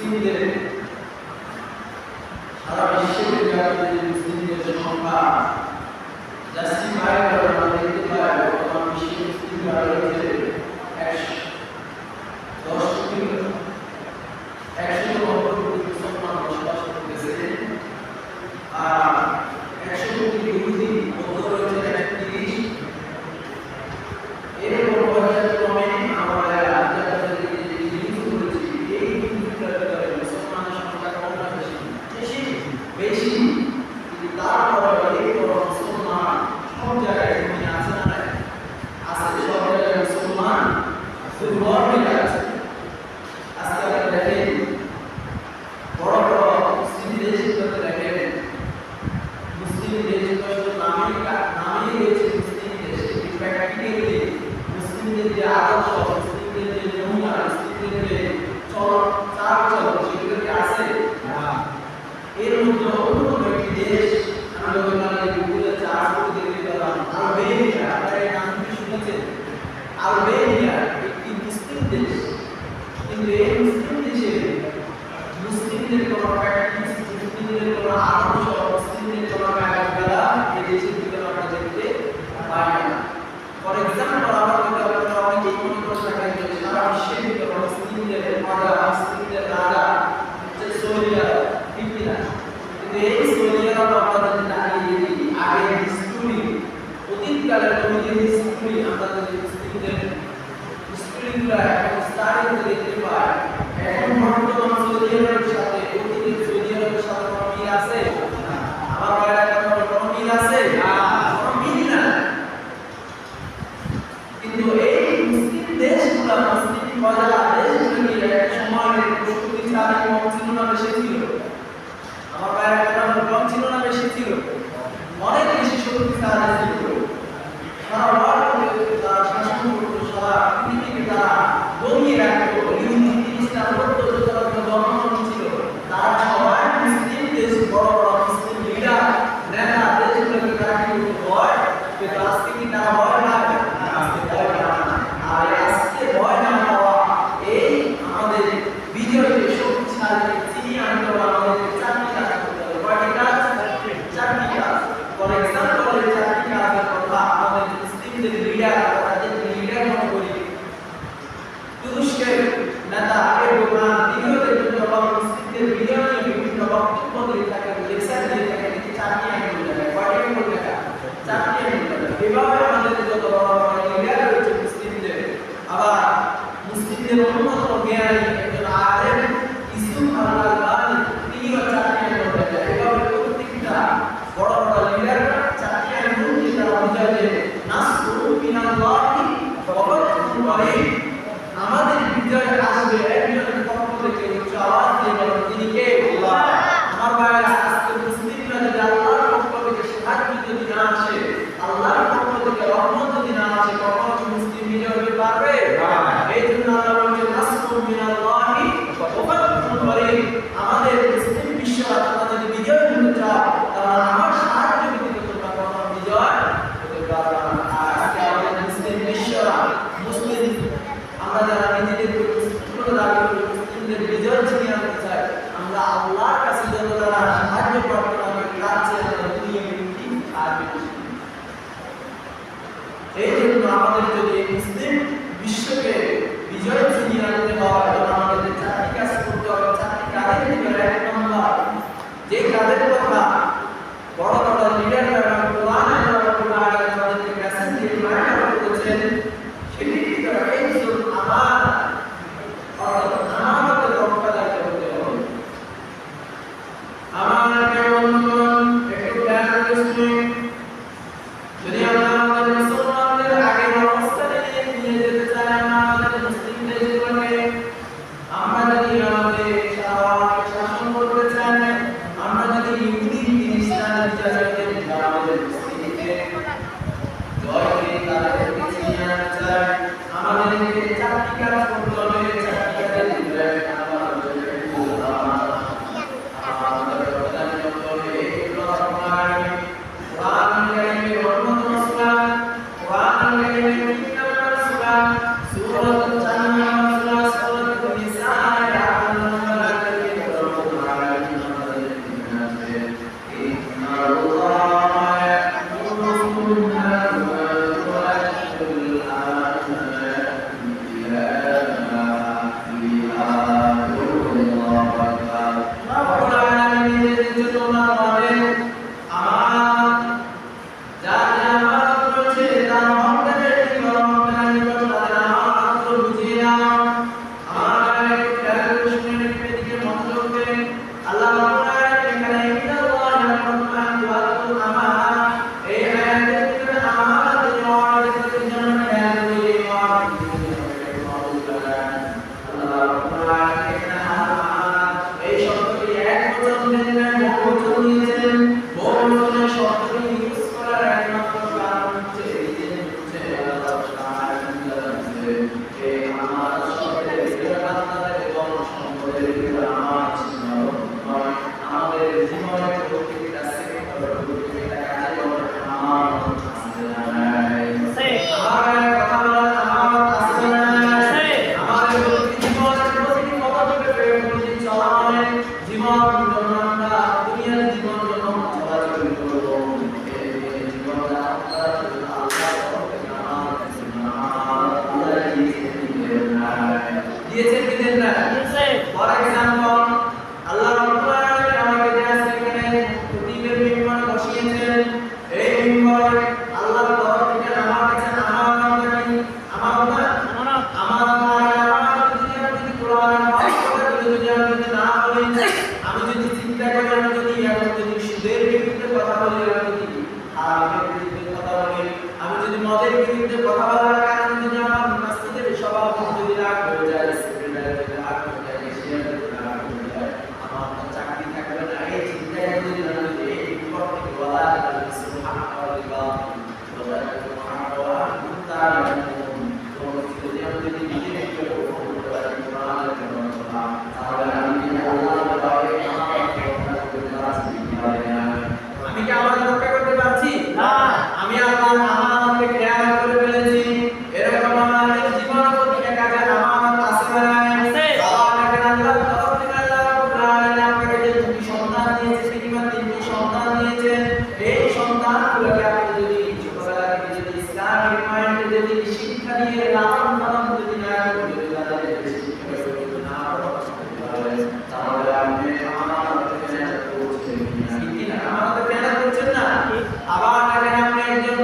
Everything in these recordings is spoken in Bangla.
মুসলিমদের সারা বিশ্বের মুসলিমদের সংখ্যা জাস্টিফাই করে আমরা দেখতে পাই বর্তমান বিশ্বে মুসলিমরা রয়েছে 110 কোটি মুসলমান বসবাস করতেছে আর 100 কোটি ইহুদি মধ্য রয়েছে 130। এরপর পর্যায়ক্রমে আমরা বেশি তারপরে মুসলমান সব জায়গায় আছে না আছে সব জায়গায় মুসলমান দুর্বল হয়ে আছে। আজকে আপনারা দেখেন বড় বড় মুসলিম দেশগুলোতে দেখেন মুসলিম দেশগুলো নামই রয়েছে মুসলিম দেশ, প্র্যাকটিক্যালি মুসলিমদের যে আদর্শ, মুসলিমদের যে নমুনা, মুসলিমদের যে চাল সেগুলোকে আছে না। এর মধ্যে অন্য একটি দেশ আমরা গুগলে সার্চ করে দেখতে পেলাম আলবেনিয়া। আপনারা এই নামটি শুনেছেন? আলবেনিয়া একটি মুসলিম দেশ, কিন্তু এই মুসলিম দেশে মুসলিমদের কোনো প্র্যাকটিস, মুসলিমদের কোনো আদর্শ, মুসলিমদের কোনো কায়দা এই দেশের ভিতরে আমরা দেখতে পাই না। ফর এক্সাম্পল আপনারা অনেকেই মনে করে থাকেন যে সারা বিশ্বের ভিতরে মুসলিমদের মুসলিমদের রাজা হচ্ছে সৌদি আরব, ঠিক কিনা? কিন্তু এই সৌদি আরব আমরা যদি দাঁড়িয়ে দেখি আগের হিস্ট্রি, অতীতকালের নবীদের হিস্ট্রি, আমরা যদি মুসলিমদের হিস্ট্রিগুলো এখন স্টাডি করে দেখতে পাই, এখন বর্তমান সৌদি আরবের সাথে অতীতের সৌদি আরবের সাথে কোনো মিল আছে? আমার বাইরে কোনো মিল আছে? কোনো মিল না। কিন্তু এই মুসলিম দেশগুলো, মুসলিম প্রজা দেশগুলো এক সময় শক্তিশালী কম ছিল না, বেশি ছিল? আমার বাইরে কম ছিল না, বেশি ছিল? অনেক বেশি শক্তিশালী ছিল। সারা ওয়ার্ল্ডে তারা শাসন করতো, সারা পৃথিবীকে তারা দমিয়ে রাখতো। ইহুদি খ্রিস্টান ধর্ম ছিল, তারা সবাই মুসলিম দেশ, বড় বড় মুসলিম লিডার নেতা দেশগুলোকে তারা কিন্তু ভয় পেত। আজকে কি তারা ভয় না? আজকে ভয় না। আর আজকে ভয় না পাওয়া এই আমাদের বিজয়কে শক্তিশালী চিনিয়ে আনতে হবে। আমাদের চারটি কাজ করতে হবে। কয়টি কাজ? চারটি কাজ। ফর এক্সাম্পল এই চারটি কাজের কথা আমাদের মুসলিমদের লিডার, তাদের লিডার মনে করি তুরস্কের নেতা এরদোগান, তিনিও দেখবেন যখন মুসলিমদের বিজয় নিয়ে বিভিন্ন বক্তব্য দিয়ে থাকেন, লেকচার দিয়ে থাকেন, এই চারটি আইন বলে কয়টি আইন বলে চারটি আইন বলে। এভাবে আমাদের যত বড় বড় লিডার রয়েছে মুসলিমদের, আবার মুসলিমদের অন্যতম জ্ঞানী একজন আলেম ইউসুফ আল-কারদানি, তিনিও চারটি আইন বলে। এভাবে প্রত্যেকটা বড় বড় লিডার চারটি আইন বলে তারা বুঝায় যে নাসরু মিনাল্লাহি ওয়া ফাতহুন করিম, আমাদের বিজয় আসবে একজনের পক্ষ থেকে। উচ্চ আওয়াজ দিয়ে বলেন তিনি কে? আল্লাহ। আমার ভাইরা, আজকে মুসলিমরা যদি আল্লাহর পক্ষ থেকে সাহায্য যদি না আসে, আল্লাহর পক্ষ থেকে রহমত যদি না আসে, কখনো কি মুসলিম বিজয় হতে পারবে? এই জন্য আল্লাহ বলেন নাসরু মিনাল্লাহি ওয়া ফাতহুন করিম, দেন না ফর এক্সাম্পল আল্লাহ রাব্বুল আলামিন আমাকে দেয়া সেখানে প্রতিবের মিম্বর বসিয়েছেন এই মিম্বর আল্লাহর তরফ থেকে আমার কাছে আমানত যদি কোরআন যদি আমি না বলি আমি যদি চিন্তা করি আমি যদি এখন যদি সুদের বিরুদ্ধে কথা বলি আমি যদি হারামের বিরুদ্ধে কথা বলি আমি যদি মদের বিরুদ্ধে কথা বলার কারণে যদি আমার মসজিদের সভাপতি যদি রাগ হয়ে যায় সেক্রেটারি যদি রাগ হয়ে যায় এশিয়ার যদি রাগ হয়ে যায় আমার তো চাকরি থাকবে না এই চিন্তা যদি না যদি এই বিপদ থেকে বলা যায় সুবহানাল্লাহ আমি কি আমার রক্ষা করতে পারছি না আমি আল্লাহর আমানতকে খেয়াল করে ফেলেছি এরকম আমাদের জীবন প্রতি কাজে আমানত আছে না আছে আল্লাহ তরফ থেকে আল্লাহ রাব্বুল আপনাকে যে দুটি সন্তান দিয়েছে কিংবা তিনটি সন্তান দিয়েছে এই সন্তানগুলোকে আপনি যদি ছোটবেলা থেকে যদি ইসলামিক মাইন্ডে যদি শিক্ষা দিয়ে লালন পালন যদি না করেন যদি তাদের শিক্ষা যদি না করেন তাহলে আপনি আমানতকে খেয়াল করছেন না আমানতকে খেয়াল করছেন না আবার দেখেন আপনি একজন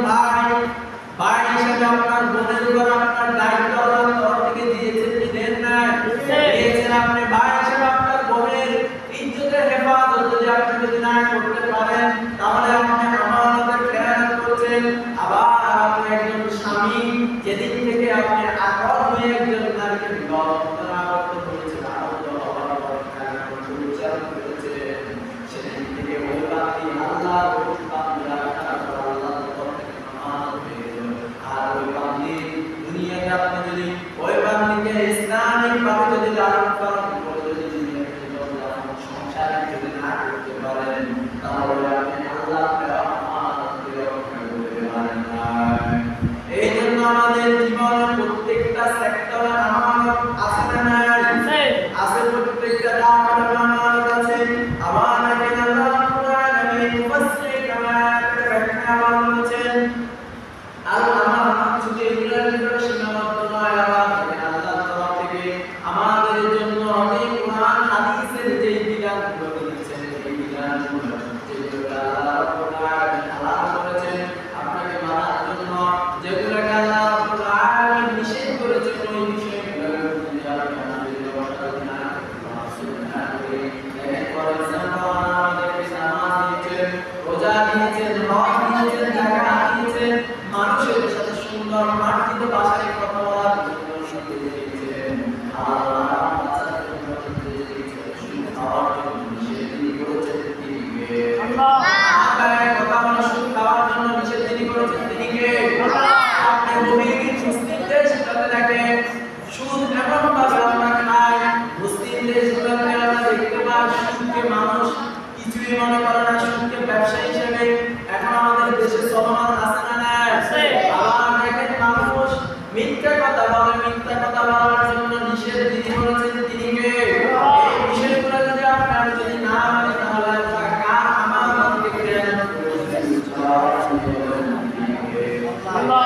ভাই হিসেবে আপনার বোনের উপর আপনার দায়িত্ব আল্লাহর তরফ থেকে দিয়েছেন কি দেন না দিয়েছেন আপনি ভাই হিসেবে আপনার বোনের ইজ্জতের হেফাজত যদি আপনি যদি না করতে পারেন তাহলে আপনি আমানতের খেয়াল করছেন আবার আপনি একজন স্বামী যেদিন থেকে আপনি আকর হয়ে একজন নারীকে বিবাহ করতে করেছেন আবদ্ধ হওয়ার পর উচ্চারণ করেছেন সেদিন থেকে ওই বাকি আল্লাহর বান্দারা আল্লাহর তরফ থেকে আমানত পেয়ে গেল আর ওই বান্দি দুনিয়াতে আপনি যদি ওই বান্দিকে ইসলামিক ভাবে যদি লালন পালন করে যদি সংসারে যদি না করতে পারেন তাহলে আপনি আল্লাহকে আমানতকে রক্ষা করতে পারেন না এই জন্য আমাদের জীবনের প্রত্যেকটা সেক্টরে আমানত আছে না নাই আছে প্রত্যেকটা দায়িত্বে আমানত আছে আবার দেখেন আল্লাহ রাব্বুল আলামিন মুফাসসির কামাত ব্যাখ্যা বলেছেন আল্লাহ আমানত যদি এগুলোর ভিতরে সীমাবদ্ধ নয় আবার আল্লাহ তরফ থেকে আমাদের জন্য অনেক কোরআন হাদিসের যে বিধানগুলো দিয়েছেন এই বিধানগুলো যেগুলো আল্লাহ রাব্বুল আলামিন হালাল করেছেন আপনাকে মানার জন্য যেগুলো আল্লাহ রাব্বুল আলামিন নিষেধ করেছেন ওই বিষয়গুলো যদি আপনি আমাদের অবশ্যই না রোজা দিয়েছেন হজ দিয়েছেন যাকাত দিয়েছেন মানুষের সাথে সুন্দর মার্জিত ভাষায় কথা বলার জন্য শক্তি দিয়েছেন আল্লাহ বাচ্চাদের জন্য দিয়েছেন খাওয়ার জন্য নিষেধ করেছেন তিনি কে আল্লাহ আপনার কথা বলা শুধু খাওয়ার জন্য নিষেধ তিনি করেছেন তিনি কে আল্লাহ আপনি মুমিন মুসলিমদের সাথে দেখেন সুদ এমন ভাবে আমরা খাই মুসলিমদের সাথে আমরা দেখতে পাই সুদকে মানুষ কিছুই মনে করে না সুদকে ব্যবসা হিসেবে এখন আমাদের দেশে চলমান আছে না নাই আছে আবার দেখেন মানুষ মিথ্যা কথা বলার জন্য নিষেধ তিনি করেছেন তিনি কে এই বিষয়গুলো যদি আপনারা যদি না মানে তাহলে কার আমানতকে খেয়াল করবেন আল্লাহ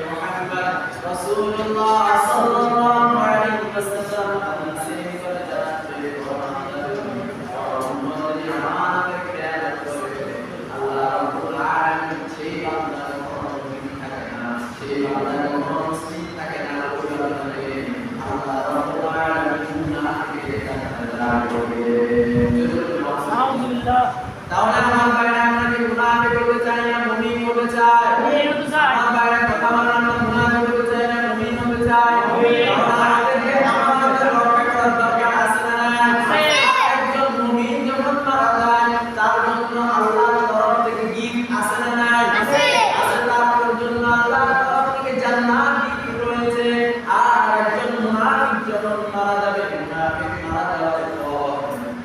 মুহাম্মদ রাসূলুল্লাহ সাল্লাল্লাহু আলাইহি ওয়াসাল্লাম হাদিসে করে জানাতে আল্লাহ রাব্বুল আলামিন সেই বান্দার কোনো মিথ্যা থাকে না সেই বান্দার কোনো মুসলিম থাকে না আল্লাহ রাব্বুল আলামিন গুনাহকে ক্ষমা করবে আলহামদুলিল্লাহ তাহলে আমার ভাইরা আপনাকে গুনাহ করতে চাই না মুমিন হতে চাই আমার ভাইরা কথা বলার না গুনাহ করতে চাই না মুমিন হতে চাই আমাদেরকে আমাদের রক্ষা করার দরকার আছে না একজন মুমিন যখন মারা যায় তার জন্য আল্লাহর তরফ থেকে গিফট আছে না নাই আছে তার জন্য আল্লাহর তরফ থেকে জান্নাত গিফট রয়েছে আর একজন মুনাফিক যখন মারা যাবে মুনাফিক মারা যাওয়ার পর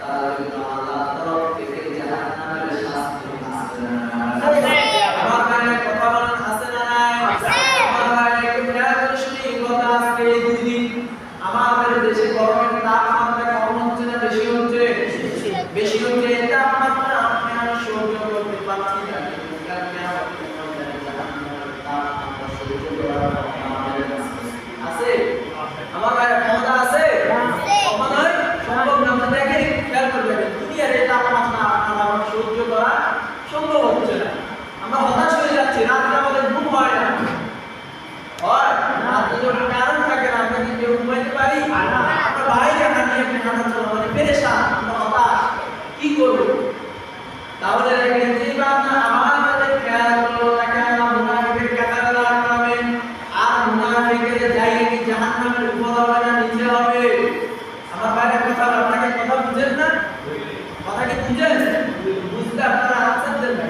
তার জন্য আল্লাহর তরফ থেকে জাহান্নামের শাস্তি আছে না আমার ভাইরা কথা বলেন আছে না নাই আমার ভাইরা একটু খেয়াল করে শুনি কথা আজকে এই দুই দিন আমাদের দেশে গরমের তাপমাত্রা কম হচ্ছে না বেশি হচ্ছে এটা আমরা আমি সহ্য করতে পারছি না আছে আমার ভাইরা ক্ষমতা আছে হাঁটার জন্য মানে পেরেশান, আমরা হতাশ, কি করবো? তাহলে দেখেন যে বান্দা আমাদের খেয়াল করলো তাকে আল্লাহ মুনাফিকের কাতারে দাঁড় করাবেন, আর মুনাফিকের জায়গা কি জাহান্নামের উপর হবে না নিচে হবে? আমার বাইরে কথা আপনাকে কথা বুঝেন না? কথা কি বুঝেন? বুঝতে আপনারা আনসার দেন না।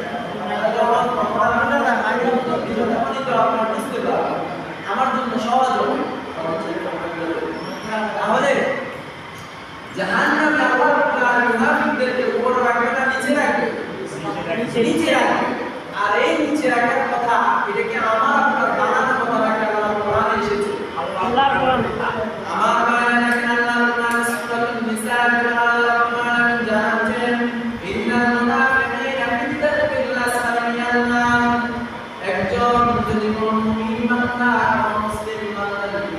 আমার জন্য সহজ হবে। তাহলে জাহান্নামে আল্লাহ তাআলা মুনাফিকদেরকে উপর রাখবে না নিচে রাখবে? নিচে রাখবে। আর এই নিচে রাখার কথা এটাকে আমার আপনার বানানোর কথা রাখে আল্লাহ কোরআনে এসেছে। আল্লাহর কোরআন আমার বাইরে রাখেন আল্লাহ কোরআন সূরাতুন নিসা আল্লাহ কোরআন জানাচ্ছেন ইন্নাল মুনাফিকিনা ফি দারকিল আসফালি মিনান নার। একজন যদি কোন মুমিন বান্দা মুসলিম বান্দা যদি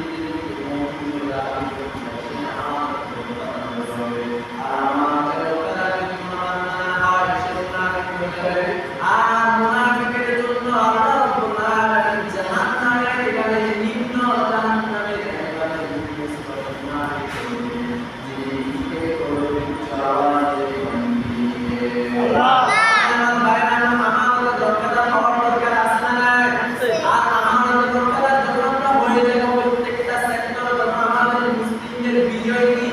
আর মুনাফিকের জন্য আল্লাহ রাব্বুল আলামিন জাহান্নামের একেবারে নিম্ন জাহান্নামের একেবারে নিম্ন স্তরের মুনাফিক যিনি করবেন চাওয়াতে আল্লাহ আমার বাইরে আমাদের দরকার হওয়ার দরকার আছে না নাই? আর আমাদের দরকার যখন আমরা হয়ে যাব প্রত্যেকটা সেক্টর যখন আমাদের মুসলিমদের বিজয় কি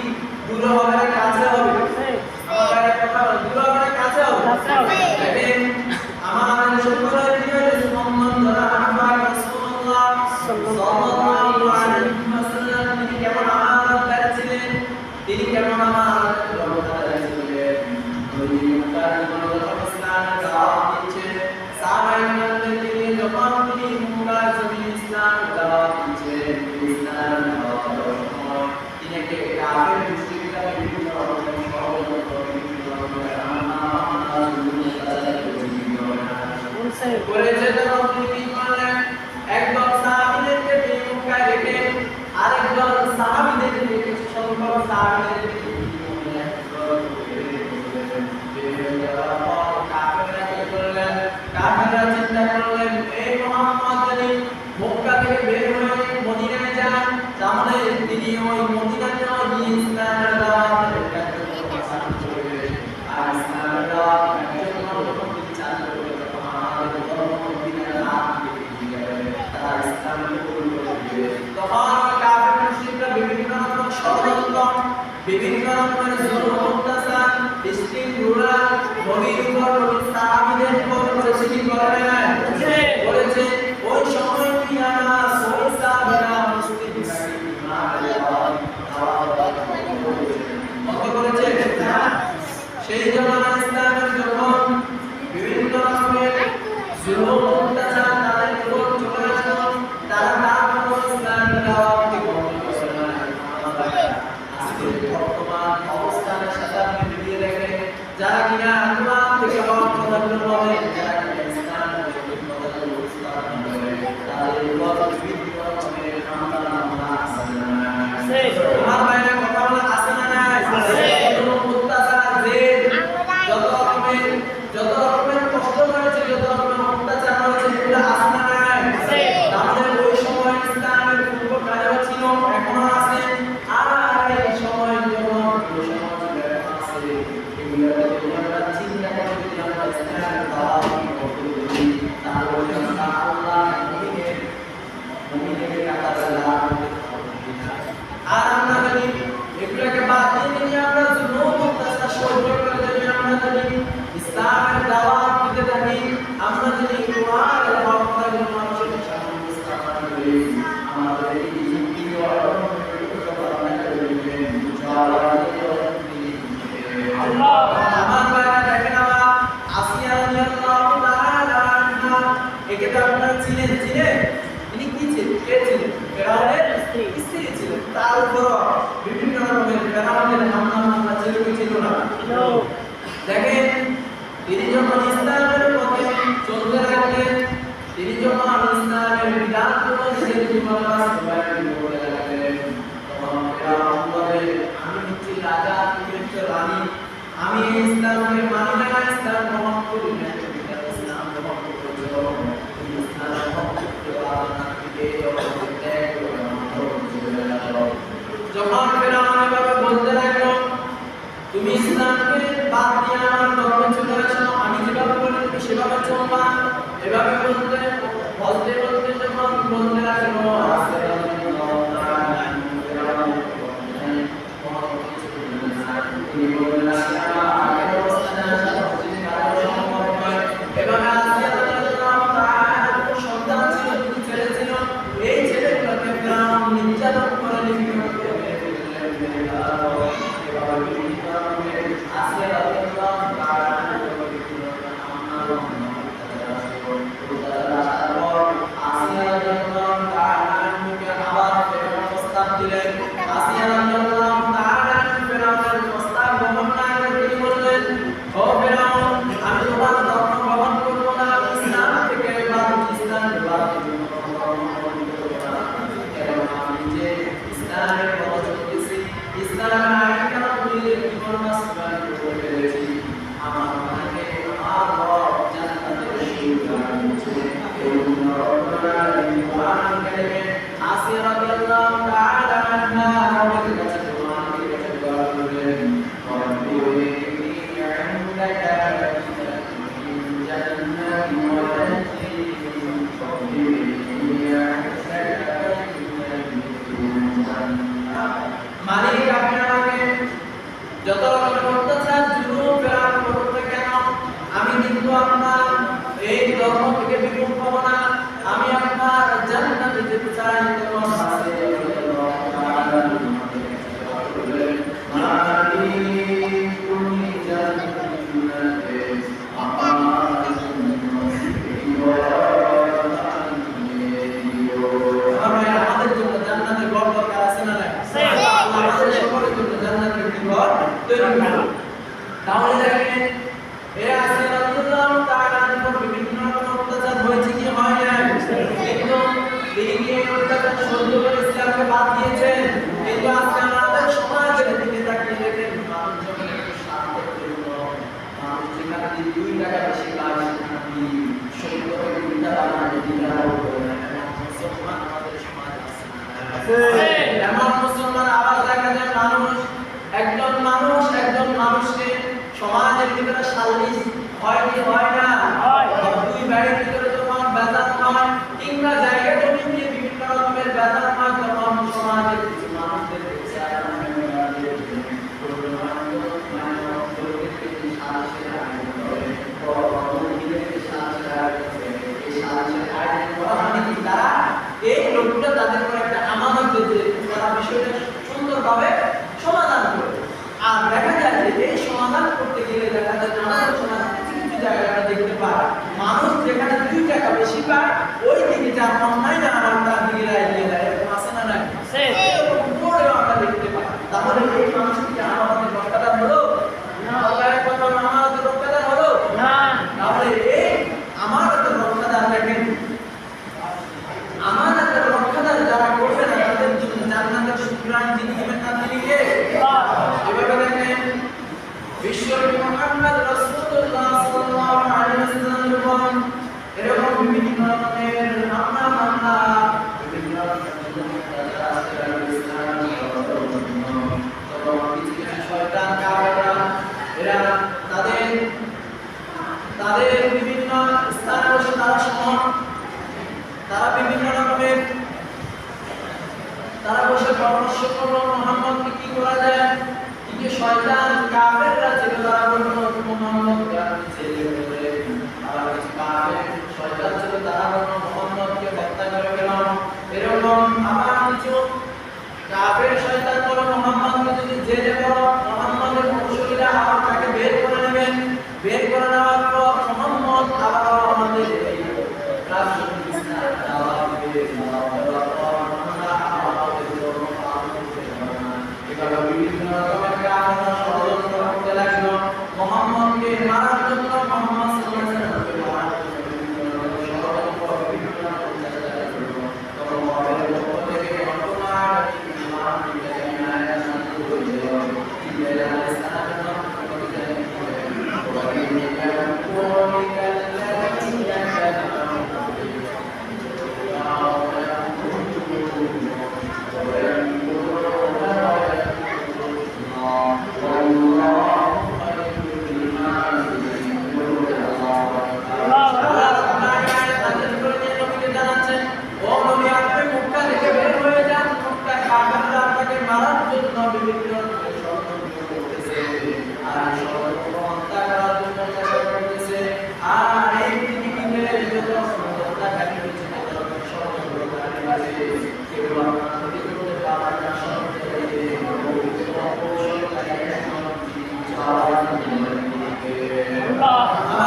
দূর হবে না কাছে হবে? আমাদের কথা দূর হবে না কাছে হবে? দেখেন আমাদের সকলের প্রিয় মুহাম্মদ রাসূলুল্লাহ সাল্লাল্লাহু আলাইহি ওয়াসাল্লাম তিনি কেমন আমানত করেছিলেন, তিনি কেমন আমানত করেছিলেন। নবী তার জীবনে ইসলামের দাওয়াত দিচ্ছেন, সাহাবায়ে-কেরামদেরকে নিয়ে যখন তিনি মুক্কা জমিন ইসলামের দাওয়াত দিচ্ছেন, ইসলামের দাওয়াত দেওয়ার সময় তিনি একটা কাফের মুশরিকরা বিভিন্ন রকমের ষড়যন্ত্র বিভিন্ন রকমের করেছে। তখন তিনি কি করলেন? একদল সাহাবীদেরকে তিনি মুক্কায় রেখে আরেকদল সাহাবীদেরকে কিছু সংখ্যক সাহাবীদেরকে কাফেররা চিন্তা করলেন এই মুহাম্মদ যদি মক্কা থেকে বের হয়ে মদিনায় যান তাহলে তিনি ওই মদিনাতে ওই ইসলামের দাওয়াতের কার্যক্রম চালু করবে। আর ইসলামের দাওয়াত কার্যক্রম যখন তিনি চালু করবে তখন আমাদের ধর্ম মদিনার নাম দিয়ে যাবে, তারা ইসলামকে কবুল করবে। তখন কাফের মুশরিকরা বিভিন্ন রকম ষড়যন্ত্র, বিভিন্ন রকমের জুলুম অত্যাচার, বিশৃঙ্খলা নবীর উপর নবীর সাহাবীদের উপর করেছে কি করে না? করেছে। ওই সময় কি আমার ওই সাহাবীরা মুসলিমদেরকে মত করেছে? সেই জামানা ইসলামের যখন বিভিন্ন রকমের জুলুম অত্যাচার তাদের উপর চলে আসলো, তারা তারপর ইসলামের দাওয়াতকে গ্রহণ করে না। আজকের বর্তমান অবস্থানের সাথে আপনি মিলিয়ে দেখেন যারা কিনা কোরআন থেকে হওয়ার কথাগুলো বলে, যারা কিনা ইসলামের কথাগুলো উচ্চারণ করে, তাদের উপর বিভিন্ন রকমের হামলা আছে না নাই? আমার বাইরে কথা বলা আছে না নাই? অত্যাচার জেদ যত রকমের কষ্ট করেছে, যত রকমের অত্যাচার হয়েছে এগুলো আছে না নাই? তাহলে ওই সময় ইসলামের পূর্ব কালেও ছিল, এখনো আছে। আর এই সময় যখন ওই সমাজ এখন আছে এগুলো যদি আমরা চিন্তা করে যদি আমরা ইসলামের দাওয়াত করি তাহলে আমরা আল্লাহ মুমিনের কাতারে দাঁড়াতে পারব। আর আমরা যদি এগুলোকে বাদ দিয়ে আমরা জুলুম অত্যাচার সহ্য করে যদি আমরা যদি ইসলামের দাওয়াত দিতে থাকি, আমরা যদি কোরআনের কথাগুলো মানুষের সামনে উপস্থাপন করি, আমাদের এই জীবনীয় আল্লাহ আমার বাইরে দেখেন আমার আসিয়া রাদিয়াল্লাহু তাআলা আনহা, একে তো আপনারা চিনেন। তিনি কি ছিলেন? কে ছিলেন? ফেরাউনের স্ত্রী ছিলেন। তার উপর বিভিন্ন রকমের ফেরাউনের হামলা ছিল না? দেখেন তিনি যখন ইসলামের পথে চলতে লাগলেন, তিনি যখন ইসলামের বিধানগুলো নিজের জীবনে বাস্তবায়ন করতে লাগলেন, তখন ফেরাউন বলে আমি হচ্ছি রাজা, তুমি হচ্ছে রানী, আমি ইসলামকে মানি না, ইসলাম গ্রহণ করি না। ইসলাম গ্রহণ করেছো, তুমি ইসলাম গ্রহণ করতে পারো না, থেকে যখন ত্যাগ করে চলে গেল। যখন ফেরাউন এভাবে বলতে লাগলো ইসলামকে বাদ দিয়ে আমার ধর্মে চলে আসো, আমি যেভাবে বলি তুমি সেভাবে চলবা, এভাবে বলতে বলতে বলতে যখন বলতে লাগলো মালিক আপনি আমাকে যত রকমের অত্যাচার জুলুম ফেরান করুন না কেন, আমি কিন্তু আপনার এই ধর্ম থেকে বিমুখ হব না, আমি আপনার জান্নাতে যেতে চাই। তখন আছে তুমি জান্নাতে আমার আমাদের জন্য জান্নাতে ঘর দরকার আছে না নাই? আমাদের সকলের জন্য জান্নাতের একটি ঘর তৈরি করুন। তাহলে দেখেন এ আসে রাদিয়াল্লাহু তাআলা যখন বিভিন্ন রকম অত্যাচার হয়েছে কি হয় না, কিন্তু তিনি এই অত্যাচার সহ্য করে ইসলামকে বাদ দিয়েছেন। কিন্তু আজকে আমাদের সমাজের দিকে তাকিয়ে দেখেন মানুষজনের একটু স্বার্থের জন্য মানুষ যেখানে 2 টাকা বেশি পায় সেখানে 70 থেকে 2 টাকা বাড়ায় 2 টাকা করে না। মুসলমান আমাদের সমাজ আছে এমন মুসলমান আবার দেখা যায় একজন মানুষকে সমাজের ভিতরে সালিশ হয় কি হয় না, দুই বাড়ির ভিতরে যখন বেজাত হয় কিংবা জায়গা জমি নিয়ে বিভিন্ন রকমের বেজাত হয়, তখন সমাজের কিছু মানুষদের তারা এই লোকটা তাদের উপর একটা আমানত দিতে তারা বিষয়টা সুন্দরভাবে সমাধান করে। আর দেখা যায় যে এই সমাধান করতে গেলে দেখা যায় আমাদের সমাজে কিছু জায়গায় আমরা দেখতে পাই মানুষ যেখানে 2 টাকা বেশি পায় ওই দিকে যার অন্যায় না আমার তার দিকে এগিয়ে দেয়, এরকম আছে না নাই? এরকম পরেও আমরা দেখতে পাই। তাহলে এই মানুষকে আমাদের রক্ষাদার হলো না, আল্লাহর কথা আমাদের রক্ষাদার হলো না। তাহলে এই আমাদের রক্ষাদার দেখেন আমাদের রক্ষাদার যারা করবে না তাদের জন্য জান্নাতের সুগ্রাণ যিনি দিবেন না তিনি কে? এভাবে দেখেন বিশ্বনবী মুহাম্মদ রাসূলুল্লাহ সাল্লাল্লাহু আলাইহি ওয়াসাল্লাম এরকম বিভিন্ন রকমের নানা বিভিন্ন শয়তান কাফেররা এরা তাদের বিভিন্ন স্থানে বসে তারা বিভিন্ন রকমের তারা বসে পরামর্শ করলো মুহাম্মদকে কি করা যায়। কিন্তু শয়তান কাফেররা ছিল তারা বলল মুহাম্মদকে ছেড়ে দিলে, আর কিছু কাফের শয়তান ছিল তারা বলল মুহাম্মদকে হত্যা করে ফেলো। এরকম আবার কিছু কাফের শয়তান বলল মুহাম্মদকে যদি জেলে করো মুহাম্মদের অনুসারীরা আবার তাকে বের করে নেবেন, বের করে নেওয়ার পর মুহাম্মদ আবার আমাদের এই রাষ্ট্র ইসলাম দাওয়াত দিবে। বিভিন্ন রকমের কারণ ষড়যন্ত্র করতে লাগলো মুহাম্মদকে মারার জন্য। মুহাম্মদ সাল্লাল্লাহু আলাইহি ওয়াসাল্লামকে মারার জন্য বিভিন্ন রকমের ষড়যন্ত্র বিভিন্ন রকম চেষ্টা করলো। তখন মুহাম্মদের পক্ষ থেকে অটোমেটিক শুরু হয়ে গেল। জিবরাইল আলাইহিস সালামের বিভিন্ন ষড়যন্ত্র করতেছে, আর ষড়যন্ত্র হত্যা করার জন্য চেষ্টা করতেছে। আর এই পৃথিবীতে যত হত্যাকারী রয়েছে, যত ষড়যন্ত্রকারী রয়েছে, কেউ আপনার ক্ষতি করতে পারবে না। ষড়যন্ত্রকারী কৌশলকারী একজন চালান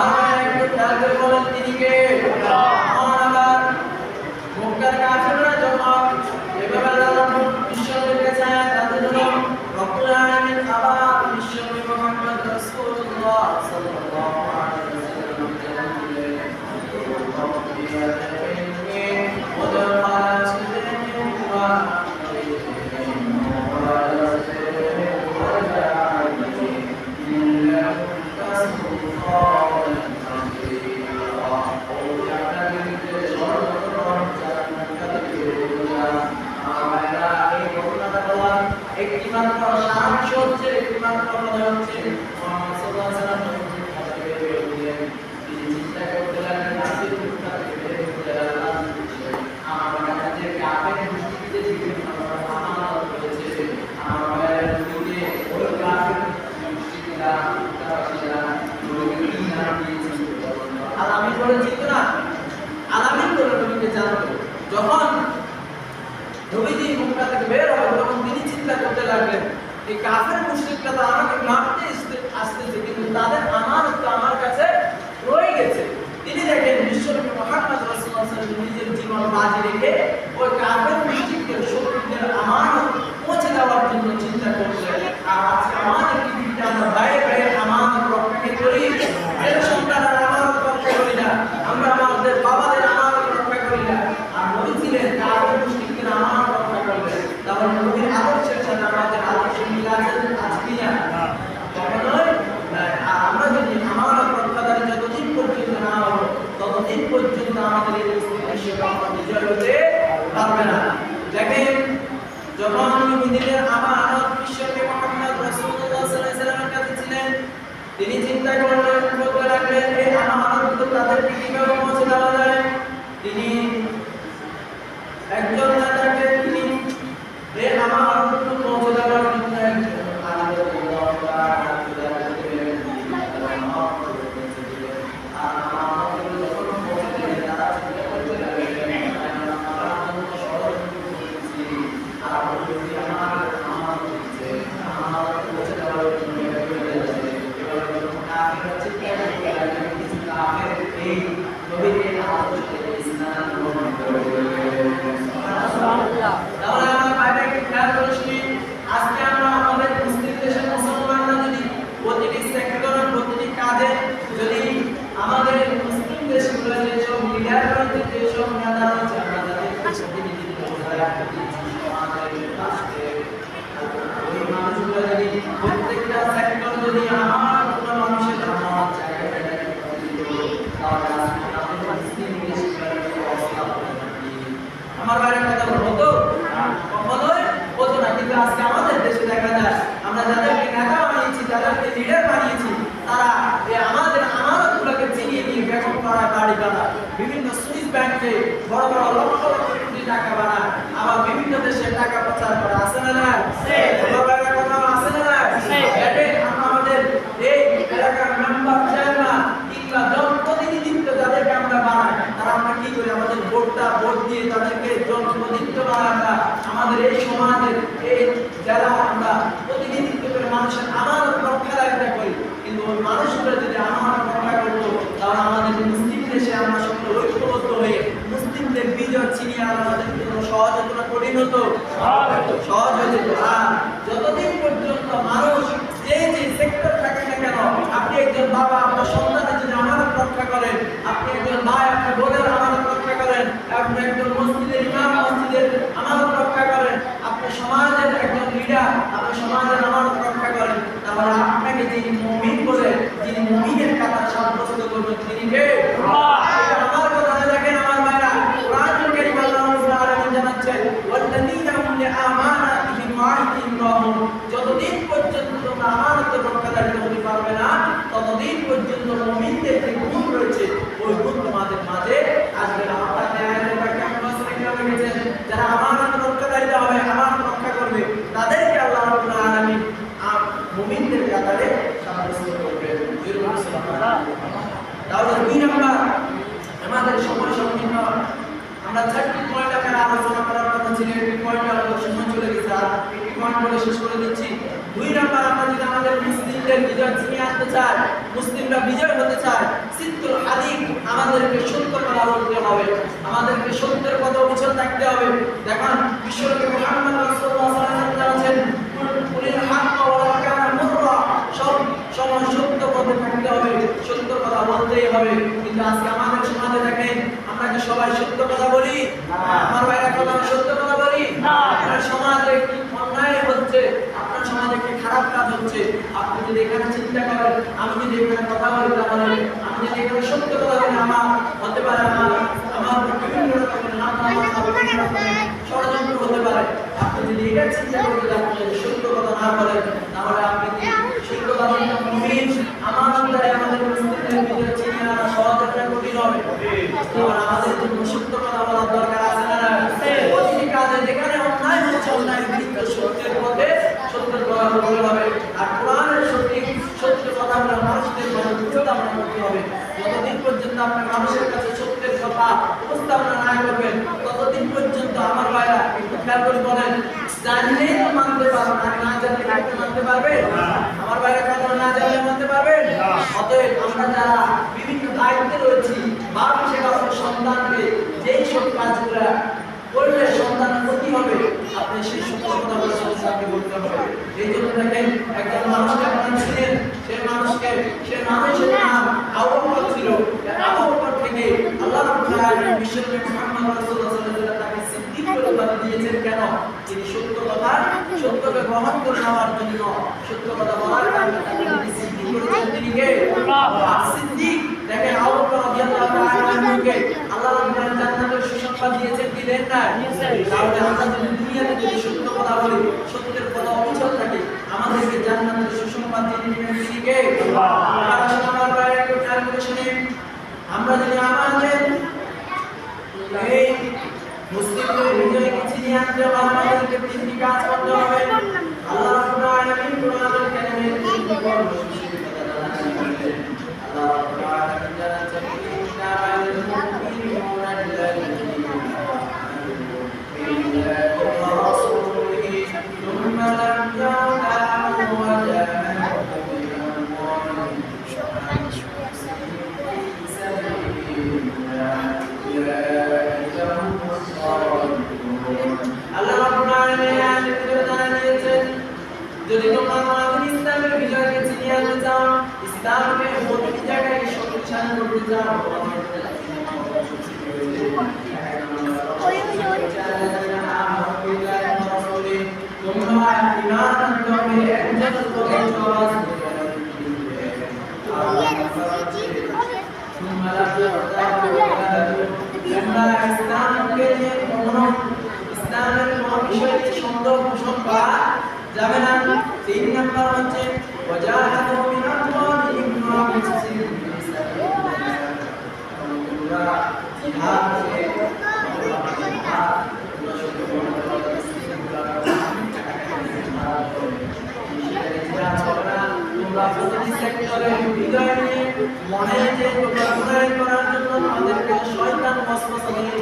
আমার একটু খেয়াল করে বলেন তিনি কে? আবার মক্কার কাফেররা যখন এভাবে আল্লাহ বিশ্বনবীর কাছে তাদের জন্য রব্বুল আলামিন আবার বিশ্বনবী মুহাম্মদ রাসূলুল্লাহ সাল্লাল্লাহু আলাইহি ওয়াসাল্লাম জানান দিলেন, একটিমাত্র সারাংশ হচ্ছে, একটিমাত্র কথা হচ্ছে মুহাম্মদ সাল্লাল্লাহু আলাইহি ওয়াসাল্লাম তিনি চিন্তা করতে লাগলেন, আজকে দুঃখটা থেকে বের হতে লাগলাম আমার কাছে কাফের মুশরিকদের জীবন আমার রয়েছে, আমার ভাইয়ের দিকে ওই কাফের মুশরিকরা তারা নবীকে নাম দিয়েছে আলামিন বলেছিল না, আলামিন বলে নবীকে জানতো। যখন নবীজি মক্কা থেকে বের হবেন তখন তিনি চিন্তা করতে লাগলেন এই কাফের মুশরিকরা তো আমাকে মারতে আসতেছে, কিন্তু তাদের আমানত তো আমার কাছে রয়ে গেছে। তিনি দেখেন বিশ্বনবী মুহাম্মদ রাসূলুল্লাহ সাল্লাল্লাহু আলাইহি ওয়াসাল্লাম নিজের জীবন বাজি রেখে ওই কাফের মুশরিকদের শত্রুদের আমানত পৌঁছে দেওয়ার জন্য চিন্তা করলেন। আর আজকে আমাদের পৃথিবীতে আমরা বাইরে বাইরে আমানত রক্ষা করি, এর সন্তানের আমানত রক্ষা করি না, আমরা আমাদের বাবাদের আমানত রক্ষা করি না। আর নবী ছিলেন কাফের মুশরিকদের আমানত রক্ষা করবেন। তাহলে নবীর আদর্শের সাথে আমাদের আদর্শের মিল আছে কিনা? কখনোই আর আমরা যদি আমানত রক্ষাকারী যতদিন পর্যন্ত না হবো ততদিন পর্যন্ত আমাদের এই দেশে কখনো বিজয় হতে পারবে না। দেখেন যখন মুমিনদের আমানত বিশ্বনবী মুহাম্মদ রাসূলুল্লাহ সাল্লাল্লাহু আলাইহি ওয়াসাল্লামের কাছে ছিলেন, তিনি চিন্তা করলেন, বলতে লাগলেন এই আমানতগুলো তাদেরকে কিভাবে পৌঁছে দেওয়া যায়। তিনি একজন নেতাকে তিনি এই আমানতগুলো পৌঁছে দেওয়ার জন্য একজন আজকে আমরা আমাদের মুসলিম দেশের মুসলমানরা যদি প্রতিটি সেক্টরে প্রতিটি কাজে যদি আমাদের মুসলিম দেশগুলো যেসব লিডার রয়েছে, যেসব নেতা রয়েছে, আমরা তাদের প্রতিনিধিত্ব ওই মানুষগুলো যদি প্রত্যেকটা সেক্টর যদি আমার কোনো মানুষের আমার জায়গায় তাহলে আমাদের মুসলিম দেশগুলোর অবস্থা আমার বাইরে কথা বলবো তো কখনোই হতো না। কিন্তু আজকে আমাদের দেশে দেখা যায় আমরা যাদেরকে নেতা বানিয়েছি, যাদেরকে লিডার বানিয়েছি, তারা আমাদের আমানতগুলোকে চিনিয়ে নিয়ে বেগম করা বাড়ি বানা বিভিন্ন সুইস ব্যাংকে বড় বড় লক্ষ লক্ষ কোটি টাকা বানায়, আবার বিভিন্ন দেশে টাকা পাচার করে। আছে না না? কথা আছে না না? আমাদের এই এলাকার মেম্বার চেয়ারম্যান কিংবা জনপ্রতিনিধিত্ব যাদেরকে আমরা বানাই, তারা আমরা কি করি? আমাদের ভোট দিয়ে তাদেরকে জনপ্রতিনিধিত্ব বানাই। আমাদের এই সমাজের এই যারা আমরা প্রতিনিধিত্ব করে মানুষের আমানত রক্ষার একটা করি, কিন্তু ওই মানুষগুলো যদি আমানত রক্ষা করতো তাহলে আমাদের মুসলিম দেশে আমরা সকলে ঐক্যবদ্ধ হয়ে মুসলিমদের বিজয় ছিনিয়ে আনা আমাদের জন্য সহজ হতো না, কঠিন হতো? সহজ হয়ে যেত। আর যতদিন পর্যন্ত মানুষ যে সেক্টর থাকে না কেন, আপনি একজন বাবা আপনার সন্তানের যদি আমানত রক্ষা করেন, আপনি একজন ভাই আপনার বোনের আমানত রক্ষা করেন, আপনি একজন মসজিদের ইমাম মসজিদের আমানত রক্ষা করেন, আপনি সমাজের একজন লিডার আপনি সমাজের আমানত রক্ষা করেন, তাহলে আপনাকে যিনি মুমিন বলে, যিনি মুমিনের কথা সাব্যস্ত করবেন তিনি কে? আমার কথা দেখেন আমার ভাইরা, কোরআনুল কারীম আল্লাহ রাব্বুল আলামিন জানাচ্ছেন ওয়াল্লাযীনা হুম লিআমানাতিহিম ওয়া'আহদিহিম রাউন, যতদিন পর্যন্ত তোমরা আমানত রক্ষাকারী হতে পারবে না ততদিন পর্যন্ত মুমিনদের যে গুণ রয়েছে ওই গুণ তোমাদের মাঝে আসবে না। অর্থাৎ আয়াতের ব্যাখ্যা আমরা লিখেছেন যারা আমানত রক্ষাকারী হবে, আমানত রক্ষা করবে, তাদেরকে আল্লাহ রাব্বুল মুসলিমদের বিজয় ছিনিয়ে আনতে চায়, মুসলিমরা বিজয় হতে চায়, সিদ্দুল হাদিক আমাদেরকে সত্য কথা বলতে হবে, আমাদেরকে সত্যের কথা অবিচল থাকতে হবে। দেখুন বিশ্বনবী মুহাম্মদ রাসূলুল্লাহ সাল্লাল্লাহু আলাইহি ওয়াসাল্লাম বলেছেন কুলিল হাক্ক ওয়া কানা মুররা, সব সময় সত্য পথে থাকতে হবে, সত্য কথা বলতেই হবে। কিন্তু আজকে আমাদের সমাজে দেখেন আমরা কি সবাই সত্য কথা বলি? আমার ভাইরা কথা সত্য কথা বলি? আপনার সমাজে কি অন্যায় হচ্ছে, আপনার সমাজে কি খারাপ কাজ হচ্ছে, আপনি যদি এখানে চিন্তা করেন, আমি যদি এখানে কথা বলি, তাহলে আমি যদি এখানে সত্য কথা বলি, আমার হতে পারে আমার বিভিন্ন রকমের ষড়যন্ত্র হতে পারে। আপনি যদি এটা চিন্তা করতে আপনি যদি সত্য কথা না বলেন, তাহলে আপনি সত্য কথা মুমিন আমার দ্বারা আমাদের মুসলিমদের ভিতরে চিনিয়ে আনা সহজ একটা কঠিন হবে। আর আমাদের জন্য সত্য কথা বলার দরকার আছে না? প্রতিটি কাজে যেখানে অন্যায় হচ্ছে, অন্যায় বিরুদ্ধে সত্যের পথে সত্যের কথা বলতে হবে। আর কোরআনের সঠিক সত্য কথাগুলো মানুষদের মাঝে উপস্থাপনা করতে হবে। যতদিন পর্যন্ত আপনি মানুষের কাছে সত্যের কথা উপস্থাপনা না করবেন, ততদিন পর্যন্ত আমার ভাইরা একটু খেয়াল করে বলেন, জানলেই তো মানতে পারবেন, আর না জানলে কি মানতে পারবে? আমার ভাইরা কথা না জানলে মানতে পারবেন? অতএব আমরা যারা বিভিন্ন দায়িত্বে রয়েছি, বাপ হিসেবে আপনার সন্তানকে যেই সব কাজগুলো করলে সন্তানের ক্ষতি হবে, আপনি সেই সত্য কথাগুলো সন্তানকে বলতে হবে। এই জন্য দেখেন একজন মানুষকে আপনার ছিলেন, সে মানুষের নাম আবু বকর ছিল। আবু বকর থেকে আল্লাহ রাব্বুল আলামিন বিশ্বনবী মুহাম্মদ রাসূলুল্লাহ সাল্লাল্লাহু আলাইহি ওয়াসাল্লাম তাকে সিদ্দিক বলে উপাধি দিয়েছেন। কেন? তিনি সত্যকে গ্রহণ করে নেওয়ার জন্য, সত্য কথা বলার কারণে তাকে সিদ্দিক করেছেন। তিনি কে? সিদ্দিক। দেখেন আবু বকর রাদিয়াল্লাহু তাআলা আনহুকে আল্লাহ রাব্বুল আলামিন জান্নাতের সুসংবাদ দিয়েছেন কি দেন না? তাহলে আমরা যদি দুনিয়াতে যদি সত্য কথা বলি, সত্যের কথা অবিচল থাকি, আমাদেরকে জান্নাতের সুসংবাদ দিয়ে দিবেন তিনি কে? আল্লাহ। আমার ভাই একটু খেয়াল করে শুনেন, আমরা যদি আমাদের এই মুসলিমদের বিজয়কে ছিনিয়ে আনতে হবে, আমাদেরকে তিনটি কাজ করতে হবে। আল্লাহ রাব্বুল আলামিন কোরআনুল কারীমের তিনটি কর্মসূচির কথা জানাচ্ছেন। আল্লাহ রাব্বুল আলামিন জানাচ্ছেন ইন্নামাল মুমিনুনা আল্লাযীনা আমানু বিল্লাহি ওয়া রাসূলিহি থুম্মা লাম ইয়ারতাবু ওয়া জাহাদু বিআমওয়ালিহিম ফি সাবিলিল্লাহ। আল্লাহ রাব্বুল আলামিন আয়াতের ভিতরে জানিয়েছেন, যদি তোমরা আমাদের ইসলামের বিজয়কে ছিনিয়ে আনতে চাও, ইসলামকে প্রতিটি জায়গায় শক্তিশালী করতে চাও, তোমরা ঈমান আনতে হবে একজন আওয়াজ ইসলামকে ইসলামের কোন বিষয়ে সন্দেহ পোষণ করা যাবে না। 3 নাম্বার হচ্ছে ওয়াজাহাদু বিআমওয়ালিহিম ওয়া আনফুসিহিম ফি সাবিলিল্লাহ। তোমরা জিহাদ করে তোমরা প্রতিটি সেক্টরে হৃদয় নিয়ে মনে যে প্রচার করার জন্য আমাদেরকে শয়তান ওয়াসওয়াসা দিয়ে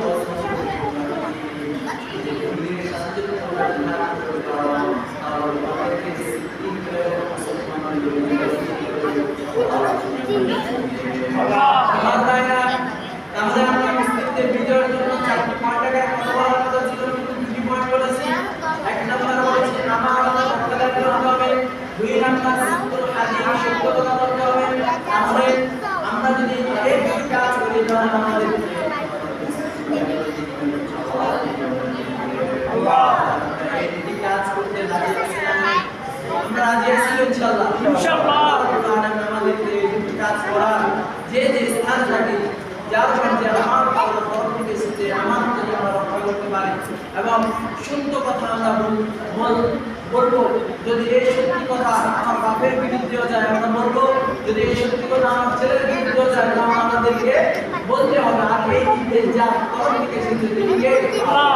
তাহলে আমরা মুসলিমদের বিজয়ের জন্য 4টি পয়েন্ট আগে কথা বলার কথা ছিল, কিন্তু 2টি পয়েন্ট বলেছি। 1 নাম্বার হচ্ছে নামাজ আদায় করতে হবে, 2 নাম্বার সিদ্দুল হাদিক সত্য কথা বলতে হবে। তাহলে আমরা যদি এই দুটি কাজ করি তাহলে আমাদের এই দুটি কাজ করতে রাজি আছি, আমরা রাজি আছি ইনশাআল্লাহ। আমাদেরকে এই দুটি কাজ করার যে স্থান থাকে, যার মধ্যে আমার পরবর্তী এসেছে আমার যদি আমরা রক্ষা করতে পারি এবং সত্য কথা আমরা বলবো। যদি এই সত্যি কথা আমার বাপের বিরুদ্ধেও যায় আমরা বলবো, যদি এই সত্যি কথা আমার ছেলের বিরুদ্ধেও যায় তাহলে আমাদেরকে বলতে হবে। আর এই নির্দেশ যা তরফ থেকে এসেছে তিনি কে? আল্লাহ।